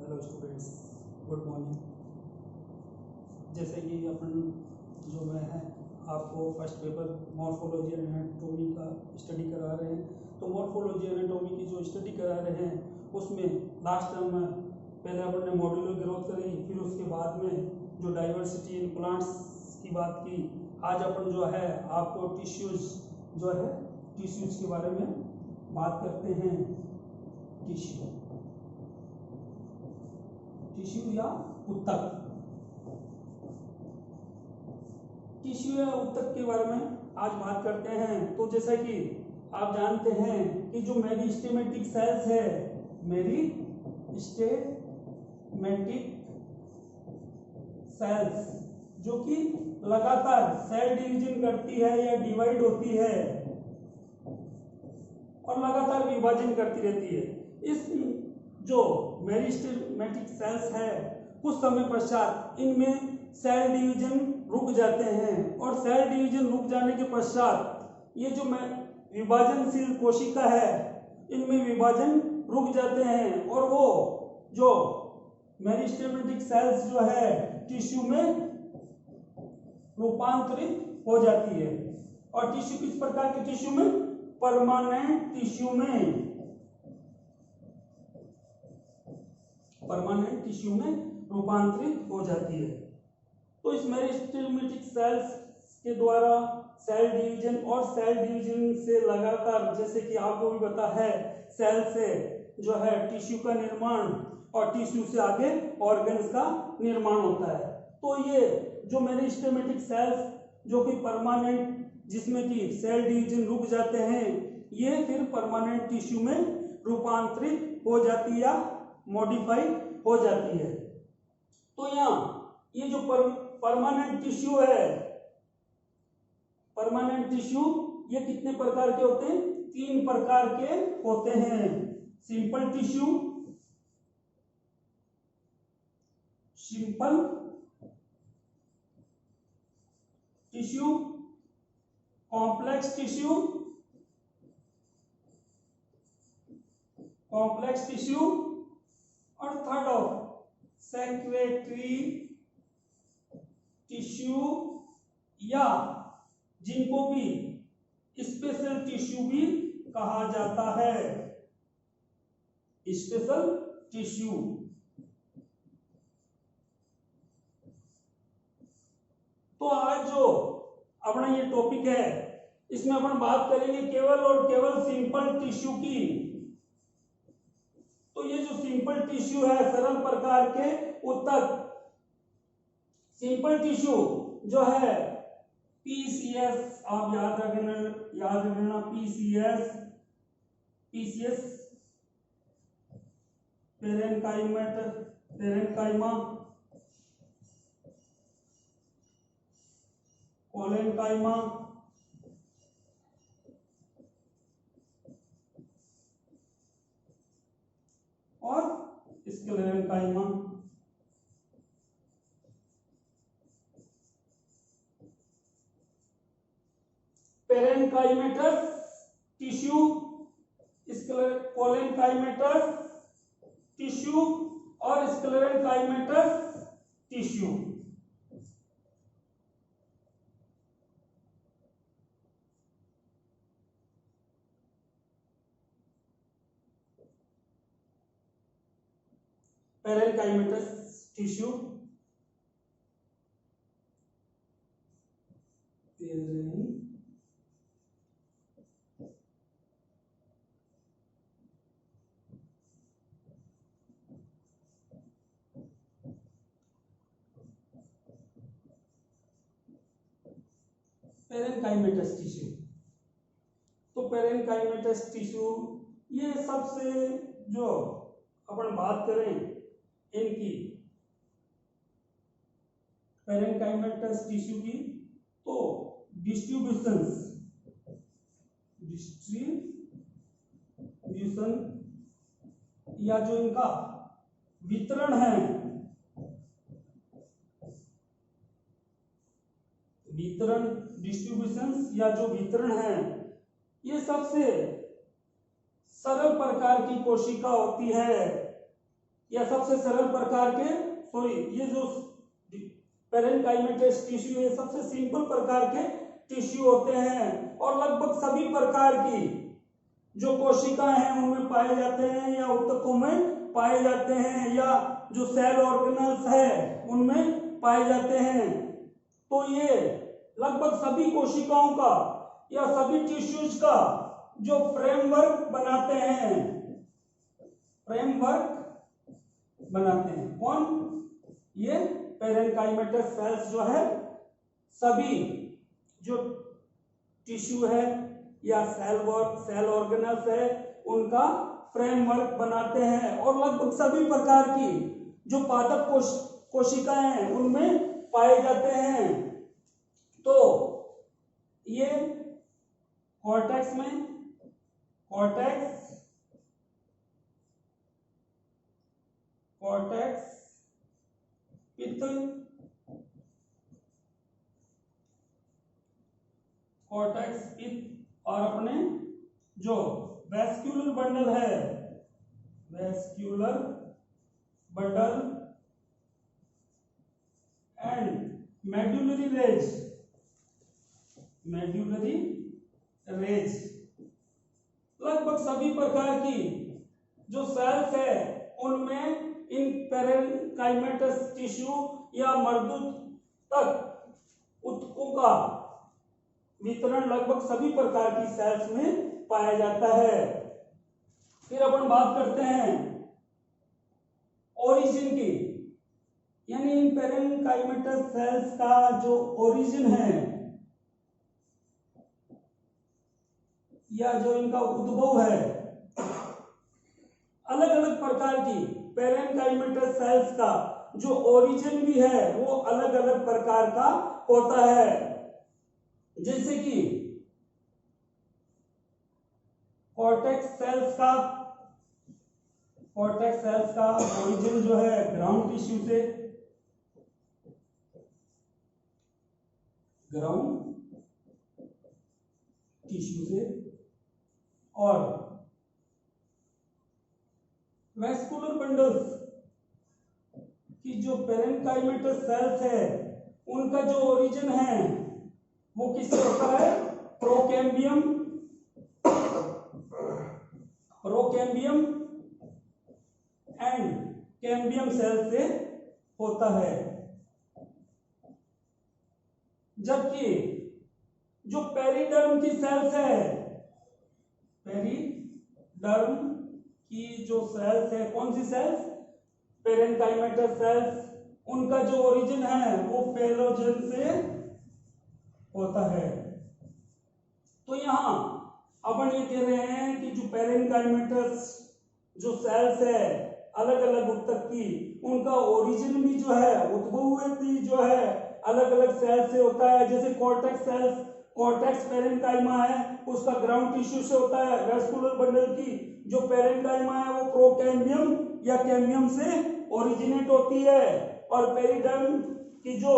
Hello students, good morning. जैसे कि अपन जो है आपको first paper morphology and anatomy का स्टडी करा रहे हैं। तो मॉर्फोलॉजी एनाटॉमी की जो स्टडी करा रहे हैं उसमें लास्ट टर्म में पहले अपन ने मॉड्यूलर ग्रोथ करी, फिर उसके बाद में जो डाइवर्सिटी इन प्लांट्स की बात की। आज अपन जो है आपको टिश्यूज जो है टिश्यूज के बारे में बात करते हैं। टिश्यू या उत्तक, टिश्यू या उत्तक के बारे में आज बात करते हैं। तो जैसा कि आप जानते हैं कि जो मेरिस्टेमेटिक सेल्स है, मेरिस्टेमेटिक सेल्स जो कि लगातार सेल डिवीजन करती है या डिवाइड होती है और लगातार विभाजन करती रहती है। इस जो मेरिस्टेमेटिक सेल्स है कुछ समय पश्चात इनमें सेल डिवीजन रुक जाते हैं और सेल डिवीजन रुक जाने के पश्चात ये जो विभाजनशील कोशिका है इनमें विभाजन रुक जाते हैं और वो जो मेरिस्टेमेटिक सेल्स जो है टिश्यू में रूपांतरित हो जाती है। और टिश्यू किस प्रकार के टिश्यू में? परमानेंट टिश्यू में, परमानेंट टिश्यू में रूपांतरित हो जाती है। तो इस मेरिस्टेमेटिक सेल्स के द्वारा सेल डिवीजन और सेल डिवीजन से लगातार, जैसे कि आपको भी पता है, सेल से जो है टिश्यू का निर्माण और टिश्यू से आगे ऑर्गन्स का निर्माण होता है। तो ये जो मेरिस्टेमेटिक सेल्स जो कि परमानेंट, जिसमें कि सेल डिवीजन रुक जाते हैं, ये फिर परमानेंट टिश्यू में रूपांतरित हो जाती है या मॉडिफाई हो जाती है। तो यहाँ ये जो परमानेंट टिश्यू है, परमानेंट टिश्यू ये कितने प्रकार के होते हैं? 3 प्रकार के होते हैं। Simple tissue, simple tissue, complex tissue, complex tissue और थर्ड ऑफ सेक्रेटरी टिश्यू, या जिनको भी स्पेशल टिश्यू भी कहा जाता है। Special tissue. तो आज जो अपना ये टॉपिक है इसमें अपन बात करेंगे केवल और केवल सिंपल टिश्यू की। तो ये जो सिंपल टिश्यू है, सरल प्रकार के उत्तक, सिंपल टिश्यू जो है पीसीएस, आप याद रखना पीसीएस, पीसीएस पेरेन्काइमा, कोलेन्काइमा और sclerenchyma. Parenchymatous tissue, collenchymatous tissue और sclerenchymatous tissue. Parenchymatous tissue, parenchymatous tissue. तो पेरेन्काइमेटस टिश्यू ये सबसे जो अपन बात करें इनकी पेरेन्काइमेटस टिश्यू की, तो डिस्ट्रीब्यूशन या जो इनका वितरण है, वितरण, डिस्ट्रीब्यूशन या जो वितरण है, ये सबसे सरल प्रकार की कोशिका होती है या सबसे सरल प्रकार के ये जो पेरेन्काइमेटस टिश्यू है सबसे सिंपल प्रकार के टिश्यू होते हैं और लगभग सभी प्रकार की जो कोशिकाएं हैं उनमें पाए जाते हैं या ऊतकों में पाए जाते हैं या जो सेल ऑर्गेनल्स है उनमें पाए जाते हैं। तो ये लगभग सभी कोशिकाओं का या सभी टिश्यूज का जो फ्रेमवर्क बनाते हैं, कौन? ये पेरेन्काइमेटस सेल्स जो है सभी जो टिश्यू है या सेल ऑर्गेनल्स है उनका फ्रेमवर्क बनाते हैं और लगभग सभी प्रकार की जो पादप कोशिकाएं हैं उनमें पाए जाते हैं। तो ये कॉर्टेक्स में कॉर्टेक्स पित्त और अपने जो वेस्क्यूलर बंडल है, एंड मेडुलरी रेज लगभग सभी प्रकार की जो सेल्स है उनमें इन पेरेन्काइमेटस टिश्यू या मर्दूत तक ऊतकों का वितरण लगभग सभी प्रकार की सेल्स में पाया जाता है। फिर अपन बात करते हैं ओरिजिन की, यानी इन पेरेन्काइमेटस सेल्स का जो ओरिजिन है या जो इनका उद्भव है, अलग अलग प्रकार की पेरेन्काइमेटस सेल्स का जो ओरिजिन भी है वो अलग अलग प्रकार का होता है। जैसे कि कॉर्टेक्स सेल्स का ओरिजिन जो है ग्राउंड टिश्यू से और वेस्कुलर बंडल्स की जो पेरेन्काइमेटस सेल्स है उनका जो ओरिजिन है वो किससे होता है? प्रोकैम्बियम एंड कैम्बियम सेल से होता है। जबकि जो पेरिडर्म की सेल्स है, पेरिडर्म की जो सेल्स है, कौन सी सेल्स? पेरेन्काइमेटस सेल्स, उनका जो ओरिजिन है वो फेलोजेन से होता है। तो यहां अपन ये कह रहे हैं कि जो पेरेन्काइमेटस जो सेल्स है अलग अलग ऊतक की, उनका ओरिजिन भी जो है उद्भव भी जो है अलग अलग सेल से होता है। जैसे कॉर्टेक्स पेरेन्काइमा है उसका ग्राउंड टिश्यू से होता है। वेस्कुलर बंडल की जो पेरेन्काइमा है वो प्रोकैम्बियम या कैम्बियम से ओरिजिनेट होती है और पेरिडर्म की जो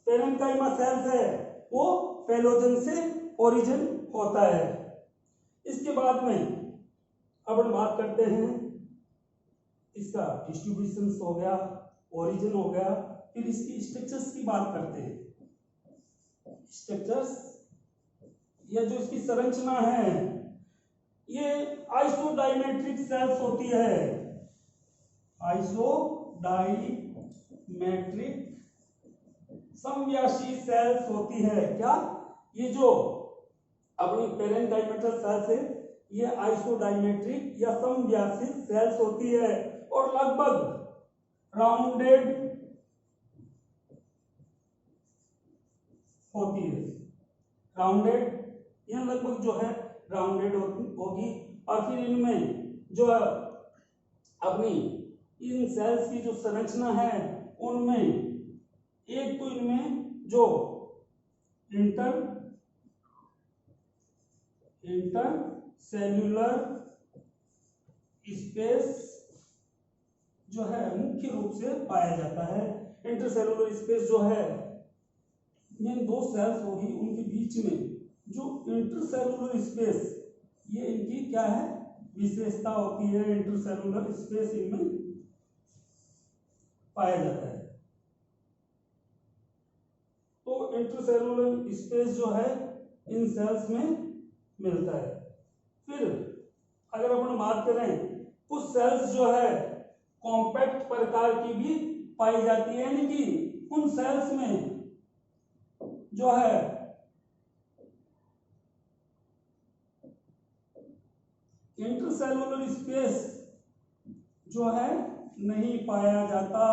पेरेन्काइमा सेल्स है वो फेलोजेन से ओरिजिन होता है। इसके बाद में अपन बात करते हैं इसका डिस्ट्रीब्यूशन हो गया, ओरिजिन हो गया, फिर इसकी स्ट्रक्चर्स की बात करते हैं। स्ट्रक्चर्स या जो इसकी संरचना है ये आइसोडाइमेट्रिक सेल्स होती है। आइसोडाइमेट्रिक समव्यासी सेल्स होती है। क्या? ये जो अपनी पेरेन्काइमेटस सेल्स है ये आइसोडाइमेट्रिक या समव्यासी सेल्स होती है और लगभग राउंडेड होती है। राउंडेड यह लगभग जो है राउंडेड होगी और फिर इनमें जो अपनी इन सेल्स की जो संरचना है उनमें एक तो इनमें जो इंटर सेल्यूलर स्पेस जो है मुख्य रूप से पाया जाता है। इंटरसेल्यूलर स्पेस जो है ये दो सेल्स होगी उनके बीच में जो इंटरसेल्यूलर स्पेस ये इनकी क्या है? विशेषता होती है, इंट्रासेलुलर स्पेस इनमें पाया जाता है। तो इंट्रासेलुलर स्पेस जो है इन सेल्स में मिलता है। फिर अगर अपन बात करें, कुछ सेल्स जो है कॉम्पैक्ट प्रकार की भी पाई जाती है, यानी कि उन सेल्स में जो है इंटरसेलुलर स्पेस जो है नहीं पाया जाता।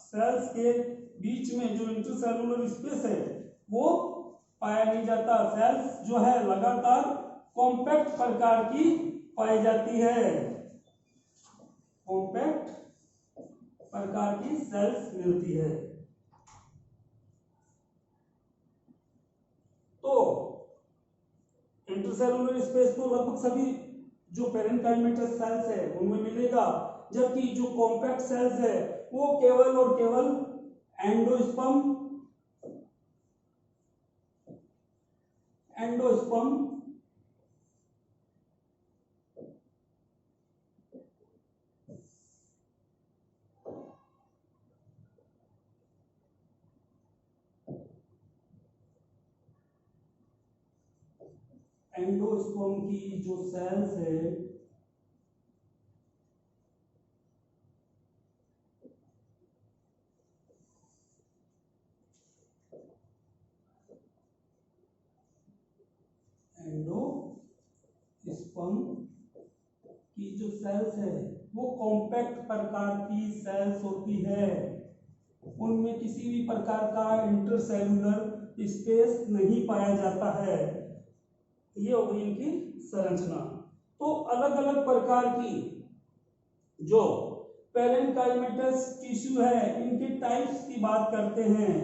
सेल्स के बीच में जो इंटरसेलुलर स्पेस है वो पाया नहीं जाता। सेल्स जो है लगातार कॉम्पैक्ट प्रकार की पाई जाती है, कॉम्पैक्ट प्रकार की सेल्स मिलती है। तो इंटरसेलुलर स्पेस तो लगभग सभी जो पेरेन्काइमेटस सेल्स है उनमें मिलेगा, जबकि जो कॉम्पैक्ट सेल्स है वो केवल और केवल एंडोस्पर्म एंडोस्पर्म की जो सेल्स है एंडोस्पर्म की जो सेल्स है वो कॉम्पैक्ट प्रकार की सेल्स होती है, उनमें किसी भी प्रकार का इंटरसेलुलर स्पेस नहीं पाया जाता है। ये हो गई इनकी संरचना। तो अलग अलग प्रकार की जो पेरेन्काइमेटस टिश्यू है इनके टाइप्स की बात करते हैं।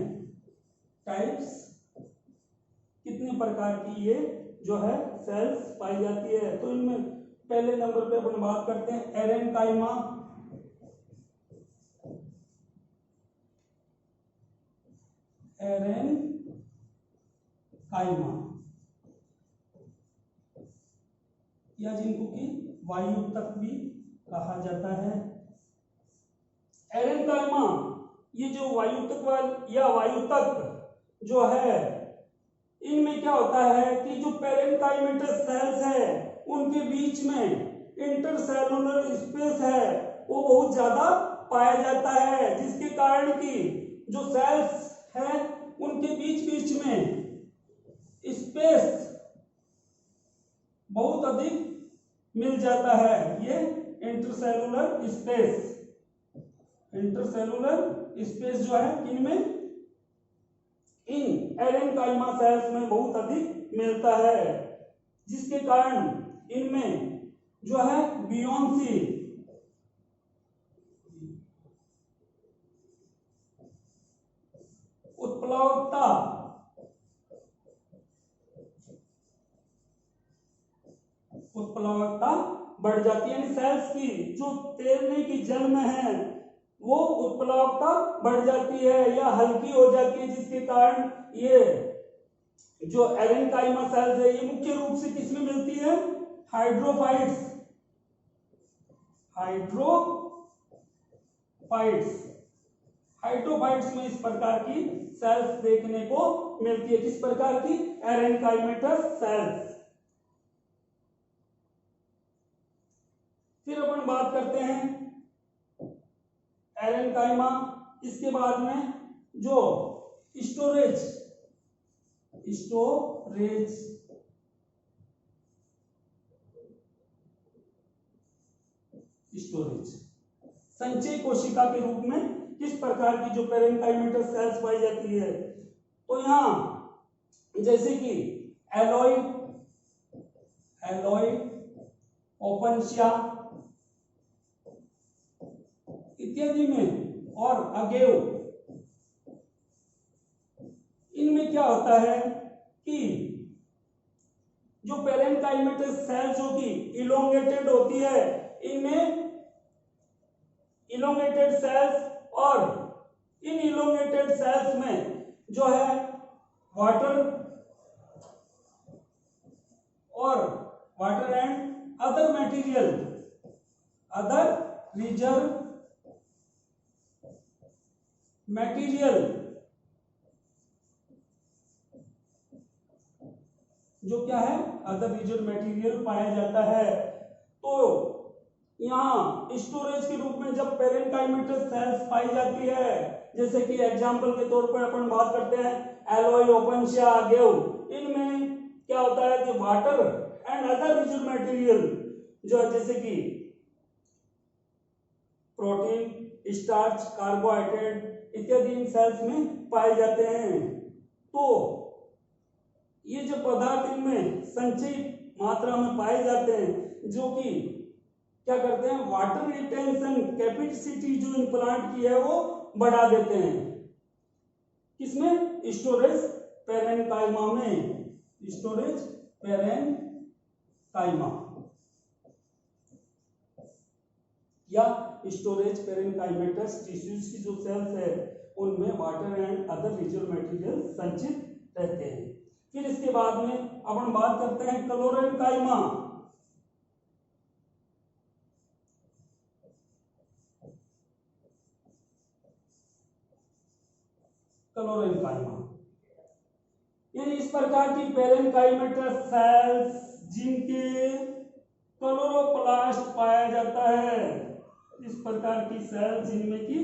टाइप्स कितने प्रकार की ये जो है सेल्स पाई जाती है, तो इनमें पहले नंबर पे अपन बात करते हैं एरेनकाइमा। एरेनकाइमा या जिनको कि वायुतक भी कहा जाता है। एरेनकाइमा ये जो वायुतक या वायुतक जो है इनमें क्या होता है कि जो पेरेन्काइमेटस सेल्स है उनके बीच में इंटरसेलुलर स्पेस है वो बहुत ज्यादा पाया जाता है, जिसके कारण कि जो सेल्स है उनके बीच बीच में स्पेस बहुत अधिक मिल जाता है। ये इंटरसेलुलर स्पेस जो है इनमें इन एरेनकाइमा सेल्स में बहुत अधिक मिलता है, जिसके कारण इनमें जो है बियोन्सी उत्प्लावकता बढ़ जाती है, यानी सेल्स की जो तैरने की जल में है वो उत्प्लावकता बढ़ जाती है या हल्की हो जाती है, जिसके कारण ये जो एरेनकाइमा सेल्स है ये मुख्य रूप से किसमें मिलती है? हाइड्रोफाइट्स में इस प्रकार की सेल्स देखने को मिलती है। किस प्रकार की? एरेनकाइमेटस सेल्स। फिर अपन बात करते हैं एरेनकाइमा, इसके बाद में जो स्टोरेज संचय कोशिका के रूप में किस प्रकार की जो पेरेन्काइमेटस सेल्स पाई जाती है, तो यहां जैसे कि एलॉय ओपनशिया इत्यादि में और अगेव, इनमें क्या होता है कि जो पेरेन्काइमेटस सेल्स जो कि इलोंगेटेड होती है, इनमें इलोंगेटेड सेल्स और इन इलोंगेटेड सेल्स में जो है water and other material, other reserve material जो क्या है, अदर रिजर्व मटेरियल पाया जाता है। तो यहाँ स्टोरेज के रूप में जब पेरेनकाइमेटस सेल्स पाई जाती है, जैसे कि एग्जांपल के तौर पर अपन बात करते हैं एलोई, ओपनशिया, गेव, इनमें क्या होता है कि water and other reserve material जो है जैसे कि प्रोटीन, स्टार्च, कार्बोहाइड्रेट इत्यादि इन सेल्स में पाए जाते हैं। तो ये जो पदार्थ इनमें संचित मात्रा में पाए जाते हैं, जो कि क्या करते हैं, वाटर रिटेंशन कैपेसिटी जो इन प्लांट की है वो बढ़ा देते हैं। किसमें? स्टोरेज पेरेनकाइमा में, स्टोरेज पेरेनकाइमा या स्टोरेज पेरेनकाइमेटस टिश्यूज की जो सेल्स है उनमें water and other reserve material संचित रहते हैं। फिर इसके बाद में अपन बात करते हैं क्लोरेनकाइमा। क्लोरेनकाइमा यानी इस प्रकार की पेरेनकाइमेटस सेल्स जिनके क्लोरोप्लास्ट पाया जाता है, इस प्रकार की सेल्स जिनमें की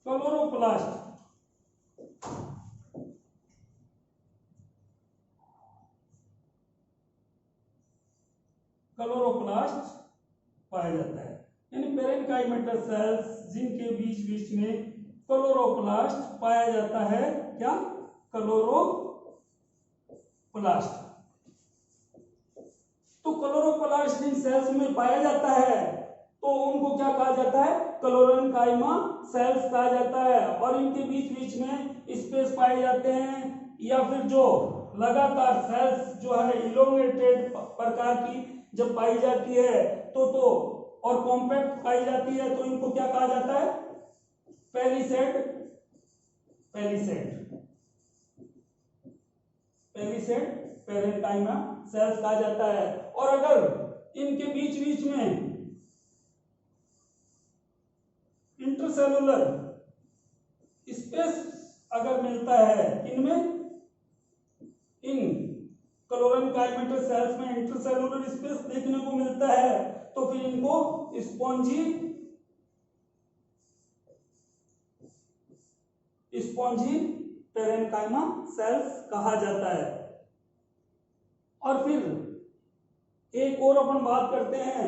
क्लोरोप्लास्ट पाया जाता है, यानी पेरेनकाइमेटस सेल्स जिनके बीच बीच में क्लोरोप्लास्ट पाया जाता है। क्या? क्लोरोप्लास्ट। तो क्लोरोप्लास्ट जिन सेल्स में पाया जाता है तो उनको क्या कहा जाता है? क्लोरेनकाइमा सेल्स कहा जाता है। और इनके बीच बीच में स्पेस पाए जाते हैं, या फिर जो लगातार सेल्स जो है इलोंगेटेड प्रकार की जब पाई जाती है तो और कॉम्पैक्ट पाई जाती है तो इनको क्या कहा जाता है? पेलिसेड पेरेनकाइमा सेल्स कहा जाता है। और अगर इनके बीच बीच में इंटरसेलुलर स्पेस अगर मिलता है, इनमें इन क्लोरेनकाइमेटस सेल्स में इंटरसेलुलर स्पेस देखने को मिलता है तो फिर इनको स्पॉन्जी पेरेनकाइमा सेल्स कहा जाता है। और फिर एक और अपन बात करते हैं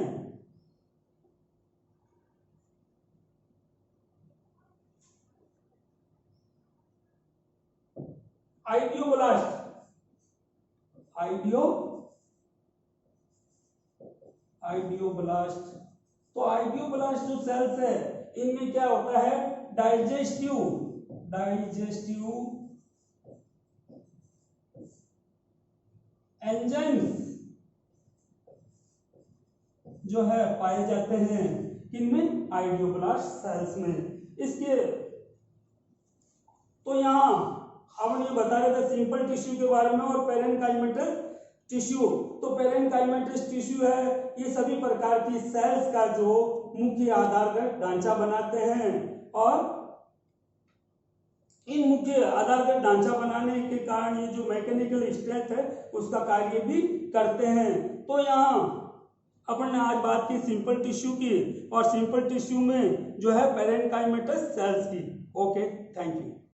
आइडियोब्लास्ट। तो आइडियोब्लास्ट जो सेल्स है इनमें क्या होता है? डाइजेस्टिव एंजाइम्स जो है पाए जाते हैं किनमें? आइडियोब्लास्ट सेल्स में। इसके तो यहाँ हम ये बता रहे थे सिंपल टिश्यू के बारे में और पेरेनकाइमेटस टिश्यू। तो पेरेनकाइमेटस टिश्यू है, ये सभी प्रकार की सेल्स का जो मुख्य आधारगत ढांचा बनाते हैं और इन मुख्य आधारगत ढांचा बनाने के कारण ये जो मैकेनिकल स्ट्रेंथ है उसका कार्य भी करते हैं। तो यहाँ अपन ने आज बात की सिंपल टिश्यू की और सिंपल टिश्यू में जो है पेरेनकाइमेटस सेल्स की। Okay, thank you.